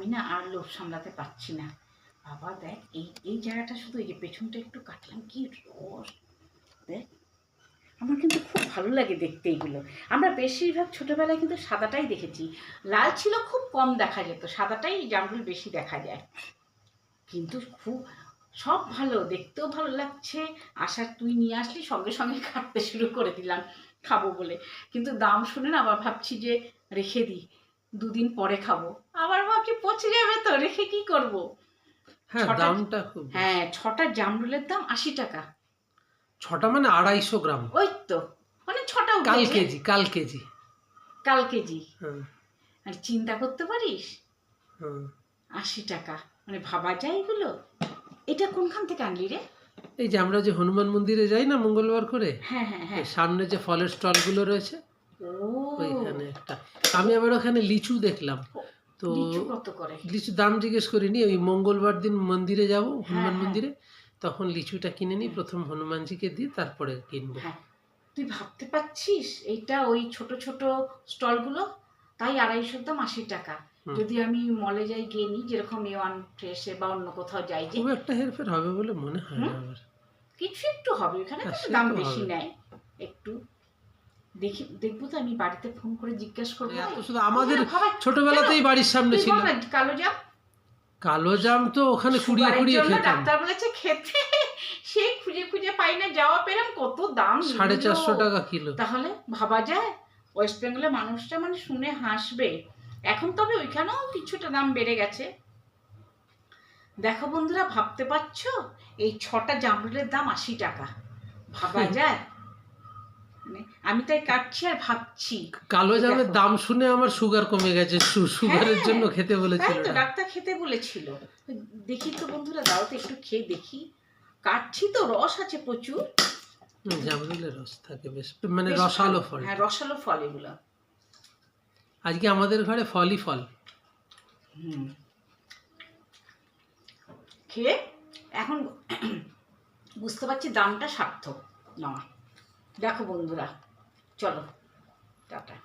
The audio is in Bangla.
আমি না আর লোভ সামলাতে পারছি না। বাবা দেখ, এই এই জায়গাটা শুধু এই যে পেছনটা একটু কাটলাম, কি রস দেখ। আমার কিন্তু খুব ভালো লাগে দেখতে এইগুলো। আমরা বেশিরভাগ ছোটোবেলায় কিন্তু সাদাটাই দেখেছি, লাল ছিল খুব কম দেখা যেত, সাদাটাই জামরুল বেশি দেখা যায়। কিন্তু খুব সব ভালো, দেখতেও ভালো লাগছে। আশা তুই নিয়ে আসলি, সঙ্গে সঙ্গে কাটতে শুরু করে দিলাম খাবো বলে। কিন্তু দাম শুনে না আবার ভাবছি যে রেখে দিই, দুদিন পরে খাবো। আবার ভাবছি পচে যাবে তো, রেখে কি করব। হ্যাঁ, দামটা খুব বেশি। হ্যাঁ, 6টা জামরুলের দাম 80 টাকা। 6টা মানে 250 গ্রাম। ওই তো, মানে 6টা কাল উঠেছে। কেজি, কাল কেজি। কাল কেজি। হ্যাঁ, আর চিন্তা করতে পারিস, হ্যাঁ। 80 টাকা, মানে ভাবা যায় এগুলো। এটা কোনখান থেকে আনলি রে? এই যে আমরা যে হনুমান মন্দিরে যাই না মঙ্গলবার করে, হ্যাঁ হ্যাঁ হ্যাঁ। সামনে যে ফলের স্টলগুলো রয়েছে ও, ওইখানে একটা। আমি আবার ওখানে লিচু দেখলাম। তো লিচু কত করে? লিচুর দাম জিজ্ঞেস করিনি, ওই মঙ্গলবার দিন মন্দিরে যাব, হ্যাঁ হনুমান হ্যাঁ মন্দিরে, তখন লিচুটা কিনে নিই, প্রথম হনুমানজিকে দিই, তারপরে কিনবো। হ্যাঁ। তুই ভাবতে পারছিস, এইটা ওই ছোট ছোট স্টলগুলো তাই 250 দাম 80 টাকা। যদি আমি মলে যাই গিয়ে নিই, যেরকম A1 ফ্রেশে বা অন্য কোথাও যাই, যে খুব একটা হেরফের হবে বলে মনে হয় না আমার। কিছু একটু হবে, এখানে হ্যাঁ, কিন্তু সে দাম তো বেশি হবে। নেয় একটু। দেখি, দেখবো তো, আমি বাড়িতে ফোন করে জিজ্ঞাসা করবো। এত শুধু আমাদের ভাবা, ছোটবেলাতেই বাড়ির সামনে তুই ছিল। বল না, কালো জাম। কালো জাম তো ওখানে কুড়িয়ে সুগারের কুড়িয়ে জন্য খেতাম। ডাক্তার বলেছে খেতে, সেই খুঁজে খুঁজে পাই না, যাওয়া পেলাম, কত দাম নিল। 450 টাকা কিলো। তাহলে ভাবা যায়, ওয়েস্ট বেঙ্গলের মানুষটা মানে শুনে হাসবে। এখন তবে ওইখানেও কিছুটা দাম বেড়ে গেছে। দেখো বন্ধুরা, ভাবতে পারছো, এই 6টা জামরুলের দাম 80 টাকা। ভাবা যায়? মানে আমি তাই কাটছি আর ভাবছি। কালো জামের দেখো, দাম শুনে আমার সুগার কমে গেছে, সুগারের হ্যাঁ, জন্য খেতে তাই বলেছিল তো না। ডাক্তার খেতে বলেছিল। দেখি তো বন্ধুরা, দাও তো একটু খেয়ে দেখি। কাটছি তো, রস আছে প্রচুর। জামরুলের রস থাকে বেশ, মানে বেশ রসালো ভালো। ফল। হ্যাঁ, রসালো ফল এগুলো। আজকে আমাদের ঘরে ফলই ফল। হুম, খেয়ে এখন বুঝতে পারছি দামটা সার্থক না। দেখো বন্ধুরা, চলো টাটা।